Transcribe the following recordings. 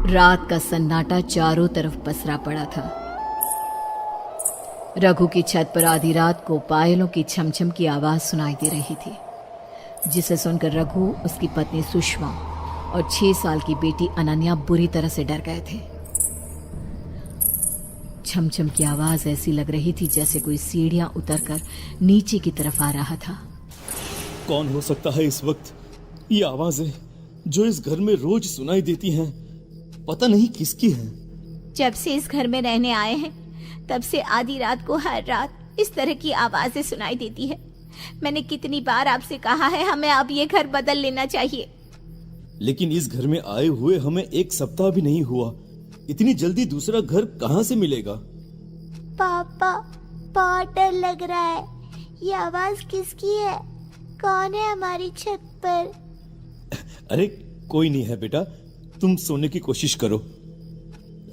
रात का सन्नाटा चारों तरफ पसरा पड़ा था। रघु की छत पर आधी रात को पायलों की छमछम की आवाज सुनाई दे रही थी, जिसे सुनकर रघु, उसकी पत्नी सुषमा और 6 साल की बेटी अनन्या बुरी तरह से डर गए थे। छमछम की आवाज ऐसी लग रही थी जैसे कोई सीढ़ियां उतरकर नीचे की तरफ आ रहा था। कौन हो सकता है इस वक्त? ये आवाजें जो इस घर में रोज सुनाई देती हैं, पता नहीं किसकी हैं। जब से इस घर में रहने आए हैं तब से आधी रात को हर रात इस तरह की आवाजें सुनाई देती है। मैंने कितनी बार आपसे कहा है हमें अब ये घर बदल लेना चाहिए। लेकिन इस घर में आए हुए हमें 1 सप्ताह भी नहीं हुआ, इतनी जल्दी दूसरा घर कहाँ से मिलेगा? पापा, बहुत डर लग रहा है। ये आवाज किसकी है? कौन है हमारी छत पर? अरे कोई नहीं है बेटा, तुम सोने की कोशिश करो।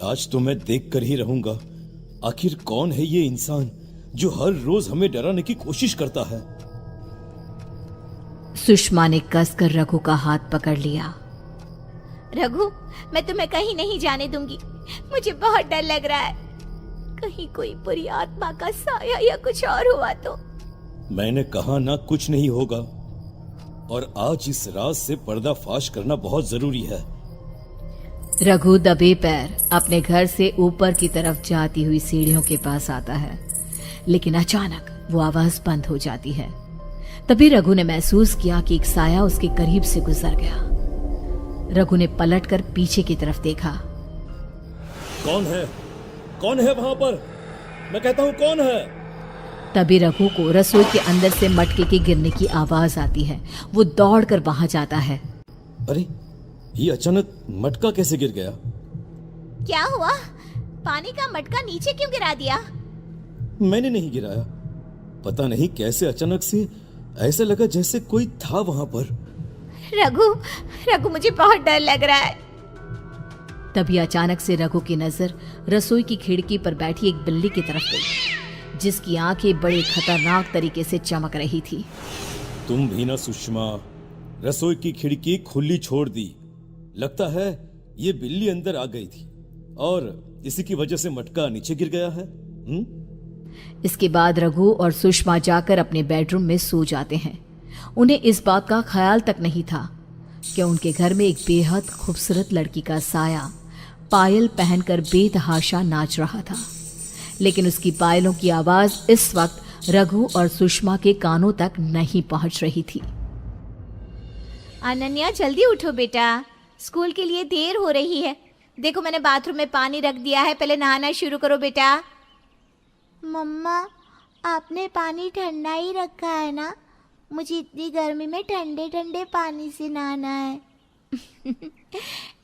आज तो मैं देख कर ही रहूंगा, आखिर कौन है ये इंसान जो हर रोज हमें डराने की कोशिश करता है। सुषमा ने कसकर रघु का हाथ पकड़ लिया। रघु, मैं तुम्हें कहीं नहीं जाने दूंगी। मुझे बहुत डर लग रहा है, कहीं कोई बुरी आत्मा का साया या कुछ और हुआ तो। मैंने कहा ना, कुछ नहीं होगा। और आज इस राज से पर्दाफाश करना बहुत जरूरी है। रघु दबे पैर अपने घर से ऊपर की तरफ जाती हुई सीढ़ियों के पास आता है, लेकिन अचानक वो आवाज बंद हो जाती है। तभी रघु ने महसूस किया कि एक साया उसके करीब से गुजर गया। रघु ने पलटकर पीछे की तरफ देखा। कौन है? कौन है वहां पर? मैं कहता हूँ कौन है? तभी रघु को रसोई के अंदर से मटके के गिरने की आवाज आती है। वो दौड़कर वहां जाता है। अरे, ये अचानक मटका कैसे गिर गया? क्या हुआ? पानी का मटका नीचे क्यों गिरा दिया? मैंने नहीं गिराया, पता नहीं कैसे अचानक से ऐसा लगा जैसे कोई था वहां पर। रघु, मुझे बहुत डर लग रहा है। तभी अचानक से रघु की नजर रसोई की खिड़की पर बैठी एक बिल्ली की तरफ गई, जिसकी आंखें बड़े खतरनाक तरीके से चमक रही थी। तुम भी ना सुषमा, रसोई की खिड़की खुली छोड़ दी। लगता है ये बिल्ली अंदर आ गई थी और इसी की वजह से मटका नीचे गिर गया है। इसके बाद रघु और सुषमा जाकर अपने बेडरूम में सो जाते हैं। उन्हें इस बात का ख्याल तक नहीं था कि उनके घर में एक बेहद खूबसूरत लड़की का साया पायल पहनकर बेतहाशा नाच रहा था, लेकिन उसकी पायलों की आवाज इस वक्त रघु और सुषमा के कानों तक नहीं पहुंच रही थी। अनन्या, जल्दी उठो बेटा, स्कूल के लिए देर हो रही है। देखो मैंने बाथरूम में पानी रख दिया है, पहले नहाना शुरू करो बेटा। मम्मा, आपने पानी ठंडा ही रखा है ना? मुझे इतनी गर्मी में ठंडे ठंडे पानी से नहाना है।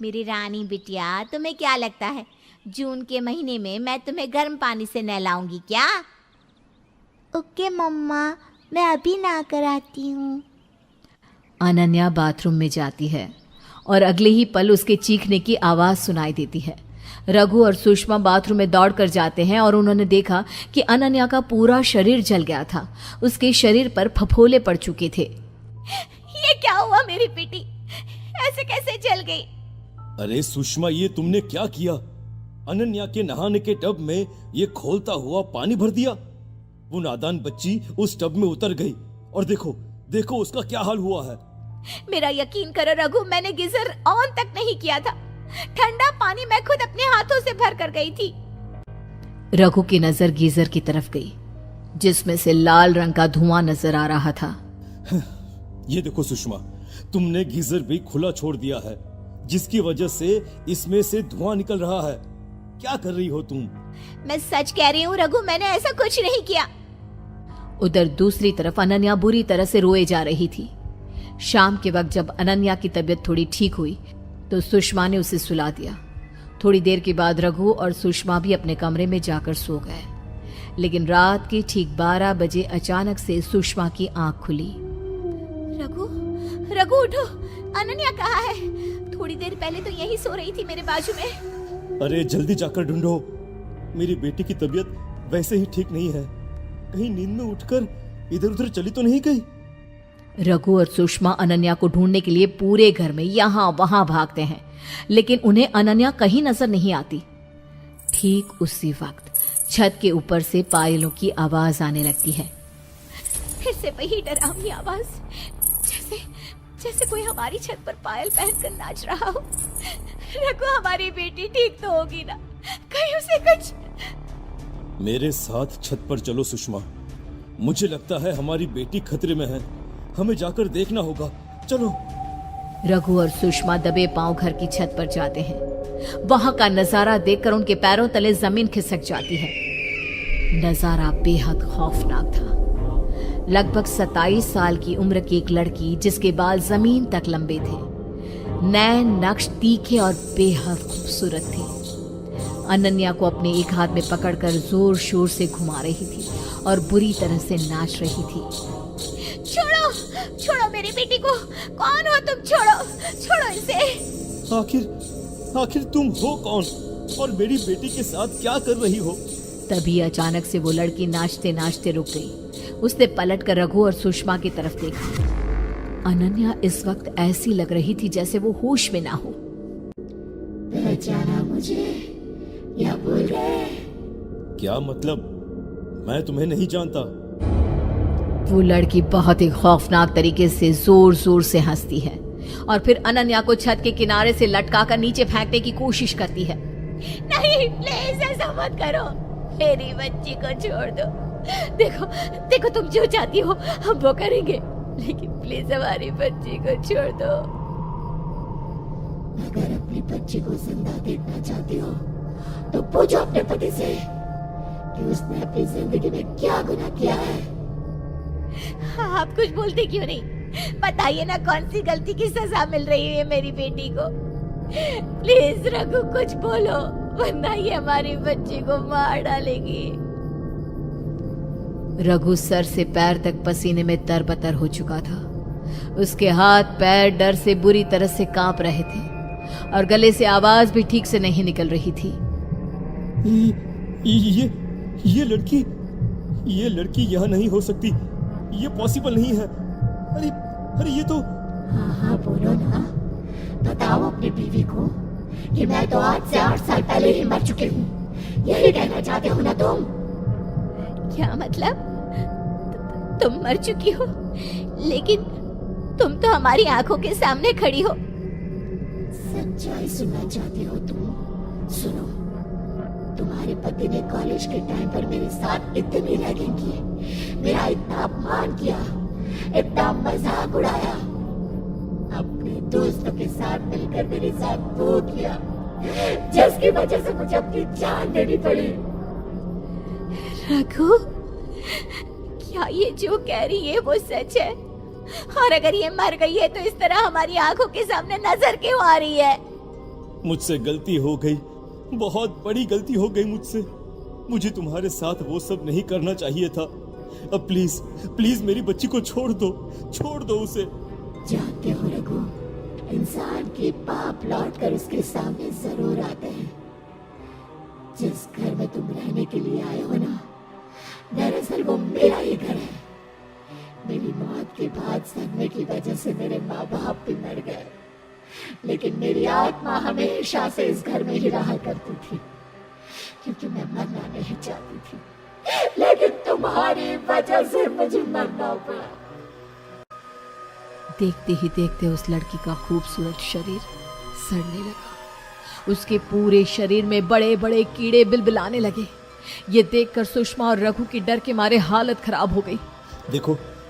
मेरी रानी बिटिया, तुम्हें क्या लगता है जून के महीने में मैं तुम्हें गर्म पानी से नहलाऊंगी क्या? ओके मम्मा, मैं अभी नहा कर आती हूँ। अनन्या बाथरूम में जाती है और अगले ही पल उसके चीखने की आवाज सुनाई देती है। रघु और सुषमा बाथरूम में दौड़कर जाते हैं और उन्होंने देखा कि अनन्या का पूरा शरीर जल गया था। उसके शरीर पर फफोले पड़ चुके थे। ये क्या हुआ मेरी बेटी? ऐसे कैसे जल गई? अरे सुषमा, ये तुमने क्या किया? अनन्या के नहाने के टब में ये खोलता हुआ पानी भर दिया। वो नादान बच्ची उस टब में उतर गई और देखो उसका क्या हाल हुआ है। मेरा यकीन करो रघु, मैंने गीजर ऑन तक नहीं किया था। ठंडा पानी मैं खुद अपने हाथों से भर कर गई थी। रघु की नजर गीजर की तरफ गई, जिसमें से लाल रंग का धुआं नजर आ रहा था। ये देखो सुषमा, तुमने गीजर भी खुला छोड़ दिया है, जिसकी वजह से इसमें से धुआं निकल रहा है। क्या कर रही हो तुम? मैं सच कह रही हूँ रघु, मैंने ऐसा कुछ नहीं किया। उधर दूसरी तरफ अनन्या बुरी तरह से रोए जा रही थी। शाम के वक्त जब अनन्या की तबीयत थोड़ी ठीक हुई तो सुषमा ने उसे सुला दिया। थोड़ी देर के बाद रघु और सुषमा भी अपने कमरे में जाकर सो गए, लेकिन रात के ठीक 12 बजे अचानक से सुषमा की आंख खुली। रघु उठो, अनन्या कहाँ है? थोड़ी देर पहले तो यही सो रही थी मेरे बाजू में। अरे जल्दी जाकर ढूंढो, मेरी बेटी की तबीयत वैसे ही ठीक नहीं है। कहीं नींद में उठकर इधर उधर चली तो नहीं गई? रघु और सुषमा अनन्या को ढूंढने के लिए पूरे घर में यहां वहां भागते हैं, लेकिन उन्हें अनन्या कहीं नजर नहीं आती। ठीक उसी वक्त छत के ऊपर से पायलों की आवाज आने लगती है। फिर से वही डरावनी आवाज, जैसे जैसे कोई हमारी छत पर पायल पहनकर नाच रहा हो। रघु, हमारी बेटी ठीक तो होगी ना? कहीं उसे कुछ। मेरे साथ छत पर चलो सुषमा, मुझे लगता है हमारी बेटी खतरे में है, हमें जाकर देखना होगा, चलो। रघु और सुषमा दबे पांव घर की छत पर जाते हैं। वहां का नजारा देखकर उनके पैरों तले जमीन खिसक जाती है। नजारा बेहद खौफनाक था। लगभग 27 साल की उम्र की एक लड़की, जिसके बाल जमीन तक लंबे थे, नैन नक्श तीखे और बेहद खूबसूरत थी, अनन्या को अपने एक हाथ में पकड़कर जोर शोर से घुमा रही थी और बुरी तरह से नाच रही थी। छोड़ो, छोड़ो मेरी बेटी को। कौन हो तुम? छोड़ो, छोड़ो इसे। आखिर तुम हो कौन और मेरी बेटी के साथ क्या कर रही हो? तभी अचानक से वो लड़की नाचते नाचते रुक गई। उसने पलटकर रघु और सुषमा की तरफ देखा। अनन्या इस वक्त ऐसी लग रही थी जैसे वो होश में ना हो। पहचाना मुझे या भूल गए? क्या मतलब? मैं तुम्हें नहीं जानता। वो लड़की बहुत ही खौफनाक तरीके से जोर जोर से हंसती है और फिर अनन्या को छत के किनारे से लटकाकर नीचे फेंकने की कोशिश करती है। नहीं, प्लीज ऐसा मत करो। मेरी बच्ची को छोड़ दो। देखो देखो, तुम जो चाहती हो हम वो करेंगे, लेकिन प्लीज हमारी बच्ची को छोड़ दो। अगर अपनी बच्ची को जिंदा देखना चाहती हो तो पूछो अपने पति से कि उसने अपनी जिंदगी में क्या गुनाह किया है। आप कुछ बोलते क्यों नहीं? बताइए ना, कौन सी गलती की सजा मिल रही है मेरी बेटी को? प्लीज रघु, कुछ बोलो, वरना ये हमारी बच्ची को मार डालेगी। रघु सर से पैर तक पसीने में तरबतर हो चुका था। उसके हाथ पैर डर से बुरी तरह से कांप रहे थे और गले से आवाज भी ठीक से नहीं निकल रही थी। ये लड़की यहाँ नहीं हो सकती, ये पॉसिबल नहीं है। अरे ये तो। हाँ बोलो ना, बताओ अपनी बीवी को कि मैं तो आज से 8 साल पहले ही मर चुकी हूँ। यही कहना चाहते हो ना तुम? क्या मतलब? तुम मर चुकी हो, लेकिन तुम तो हमारी आंखों के सामने खड़ी हो। सच्चाई सुनना चाहती हो तुम? सुनो, तुम्हारे पति ने कॉलेज के टाइम पर मेरे साथ इतनी रैगिंग की, मेरा इतना अपमान किया, इतना मजाक उड़ाया, अपने दोस्तों के साथ मिलकर मेरे साथ वो किया, जिसकी वजह से मुझे अपनी जान देनी पड़ी। रघु, क्या ये जो कह रही है वो सच है? और अगर ये मर गई है तो इस तरह हमारी आंखों के सामने नजर क्यों आ रही है? मुझसे गलती हो गई, बहुत बड़ी गलती हो गई मुझसे। मुझे तुम्हारे साथ वो सब नहीं करना चाहिए था। अब प्लीज प्लीज मेरी बच्ची को छोड़ दो उसे। जानते हो रघु, इंसान के पाप लौट कर उसके सामने जरूर आते हैं। जिस घर में तुम रहने के लिए आए हो ना, दरअसल वो मेरा ही घर है। मेरी मौत के बाद सदमे की वजह से मेरे माँ बाप भी मर गए, लेकिन मेरी आत्मा हमेशा से इस घर में ही रहा करती थी, क्योंकि मैं मरना नहीं चाहती थी, लेकिन तुम्हारी वजह से मुझे मरना पड़ा। देखते ही देखते उस लड़की का खूबसूरत शरीर सड़ने लगा। उसके पूरे शरीर में बड़े बड़े कीड़े बिलबिलाने लगे। ये देखकर सुषमा और रघु की डर के मारे हालत खराब हो गई।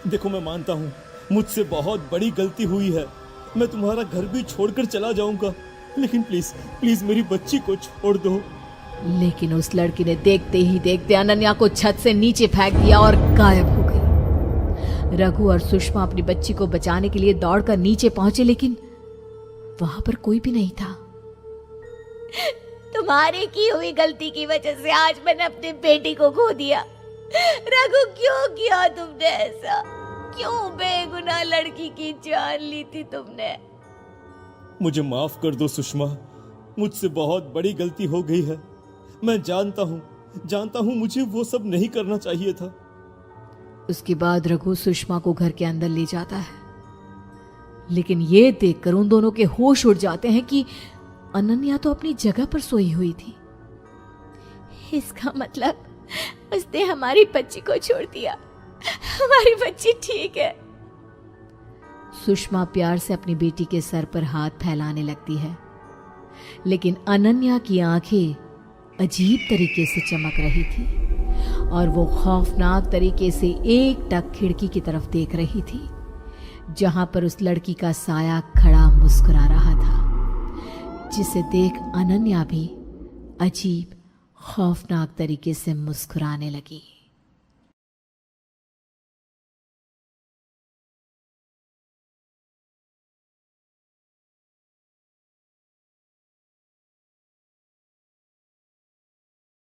देखो मैं मानता हूँ मुझसे बहुत बड़ी गलती हुई है। मैं तुम्हारा घर भी छोड़कर चला जाऊंगा, लेकिन प्लीज प्लीज मेरी बच्ची को छोड़ दो। लेकिन उस लड़की ने देखते ही देखते अनन्या को छत से नीचे फेंक दिया और गायब हो गई। रघु और सुषमा अपनी बच्ची को बचाने के लिए दौड़कर नीचे पहुंचे, लेकिन वहां पर कोई भी नहीं था। तुम्हारी की हुई गलती की वजह से आज मैंने अपनी बेटी को खो दिया। रघु, क्यों किया तुमने ऐसा? क्यों बेगुनाह लड़की की जान ली थी तुमने? मुझे माफ कर दो सुषमा, मुझसे बहुत बड़ी गलती हो गई है। मैं जानता हूँ मुझे वो सब नहीं करना चाहिए था। उसके बाद रघु सुषमा को घर के अंदर ले जाता है लेकिन ये देखकर उन दोनों के होश उड़ जाते हैं कि अनन्या तो अपनी जगह पर सोई हुई थी। इसका मतलब उसने हमारी बच्ची को छोड़ दिया। हमारी बच्ची ठीक है। सुषमा प्यार से अपनी बेटी के सर पर हाथ फैलाने लगती है, लेकिन अनन्या की आंखें अजीब तरीके से चमक रही थी और वो खौफनाक तरीके से एकटक खिड़की की तरफ देख रही थी, जहां पर उस लड़की का साया खड़ा मुस्कुरा रहा था, जिसे देख अनन्या भी अजीब खौफनाक तरीके से मुस्कुराने लगी।